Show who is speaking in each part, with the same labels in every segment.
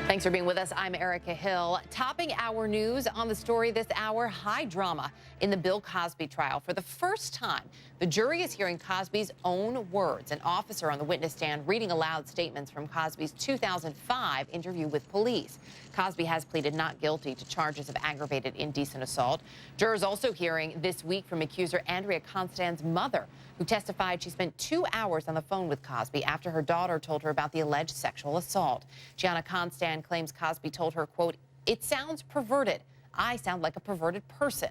Speaker 1: Thanks for being with us. I'm Erica Hill. Topping our news on the story this hour, high drama in the Bill Cosby trial. For the first time, the jury is hearing Cosby's own words. An officer on the witness stand reading aloud statements from Cosby's 2005 interview with police. Cosby has pleaded not guilty to charges of aggravated indecent assault. Jurors also hearing this week from accuser Andrea Constand's mother, who testified she spent 2 hours on the phone with Cosby after her daughter told her about the alleged sexual assault. Gianna Constand claims Cosby told her, quote, "It sounds perverted. I sound like a perverted person."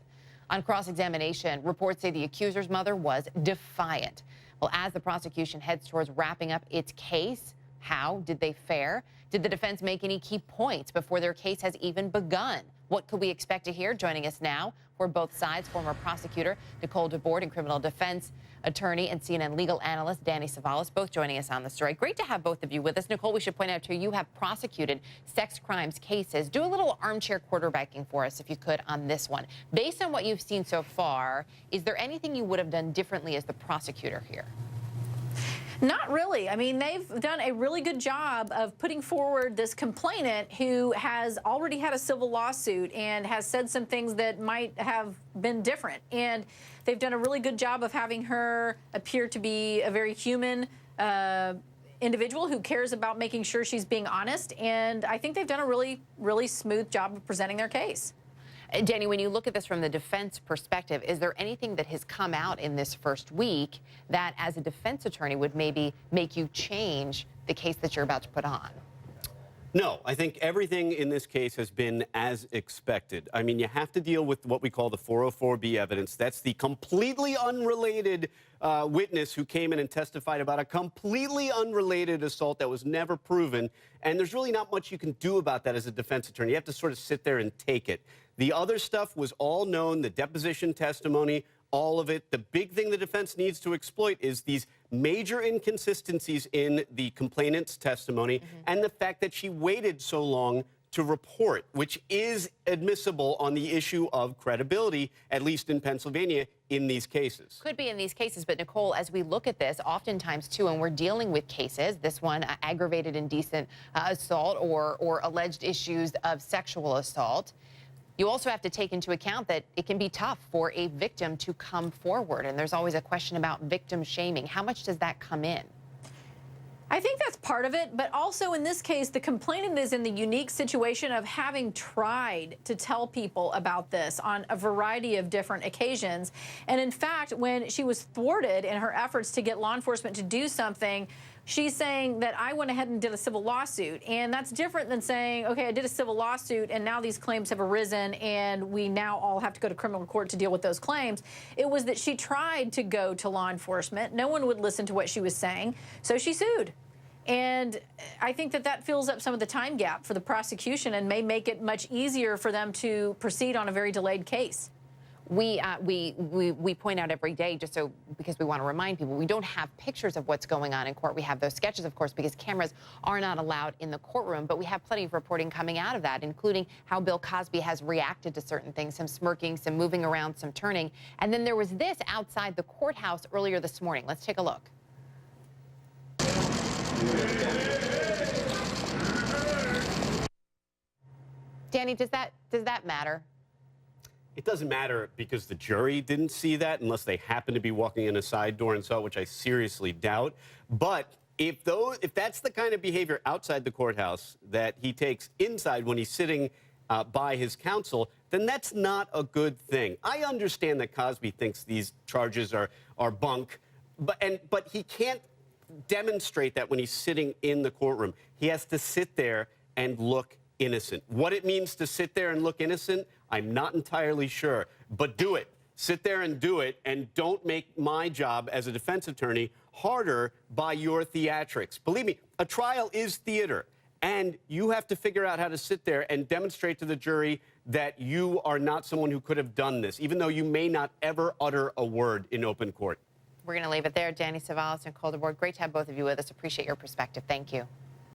Speaker 1: On cross-examination, reports say the accuser's mother was defiant. Well, as the prosecution heads towards wrapping up its case, how did they fare? Did the defense make any key points before their case has even begun? What could we expect to hear? Joining us now for both sides, former prosecutor Nicole DeBorde and criminal defense attorney and CNN legal analyst Danny Savalas, both joining us on the story. Great to have both of you with us. Nicole, we should point out to you have prosecuted sex crimes cases. Do a little armchair quarterbacking for us, if you could, on this one. Based on what you've seen so far, is there anything you would have done differently as the prosecutor here?
Speaker 2: Not really. I mean, they've done a really good job of putting forward this complainant who has already had a civil lawsuit and has said some things that might have been different. And they've done a really good job of having her appear to be a very human individual who cares about making sure she's being honest. And I think they've done a really, really smooth job of presenting their case.
Speaker 1: Danny, when you look at this from the defense perspective, is there anything that has come out in this first week that, as a defense attorney, would maybe make you change the case that you're about to put on?
Speaker 3: No, I think everything in this case has been as expected. I mean, you have to deal with what we call the 404B evidence. That's the completely unrelated witness who came in and testified about a completely unrelated assault that was never proven. And there's really not much you can do about that as a defense attorney. You have to sort of sit there and take it. The other stuff was all known, the deposition testimony, all of it. The big thing the defense needs to exploit is these major inconsistencies in the complainant's testimony and the fact that she waited so long to report, which is admissible on the issue of credibility, at least in Pennsylvania, in these cases.
Speaker 1: Could be in these cases, but Nicole, as we look at this, oftentimes, too, when we're dealing with cases, this one, aggravated indecent assault or alleged issues of sexual assault, you also have to take into account that it can be tough for a victim to come forward, and there's always a question about victim shaming. How much does that come in?
Speaker 2: I think that's part of it, but also in this case, the complainant is in the unique situation of having tried to tell people about this on a variety of different occasions. And in fact, when she was thwarted in her efforts to get law enforcement to do something, she's saying that I went ahead and did a civil lawsuit. And that's different than saying, okay, I did a civil lawsuit and now these claims have arisen and we now all have to go to criminal court to deal with those claims. It was that she tried to go to law enforcement. No one would listen to what she was saying, so she sued. And I think that that fills up some of the time gap for the prosecution and may make it much easier for them to proceed on a very delayed case.
Speaker 1: We point out every day, just so because we want to remind people, we don't have pictures of what's going on in court. We have those sketches, of course, because cameras are not allowed in the courtroom. But we have plenty of reporting coming out of that, including how Bill Cosby has reacted to certain things, some smirking, some moving around, some turning. And then there was this outside the courthouse earlier this morning. Let's take a look. Danny, does that matter?
Speaker 3: It doesn't matter because the jury didn't see that unless they happen to be walking in a side door and saw it, which I seriously doubt. But if that's the kind of behavior outside the courthouse that he takes inside when he's sitting by his counsel, then that's not a good thing. I understand that Cosby thinks these charges are bunk, but he can't demonstrate that when he's sitting in the courtroom. He has to sit there and look innocent. What it means to sit there and look innocent, I'm not entirely sure, but do it. Sit there and do it, and don't make my job as a defense attorney harder by your theatrics. Believe me, a trial is theater, and you have to figure out how to sit there and demonstrate to the jury that you are not someone who could have done this, even though you may not ever utter a word in open court.
Speaker 1: We're going to leave it there. Danny Savalas and Nicole DeBorde, great to have both of you with us. Appreciate your perspective. Thank you.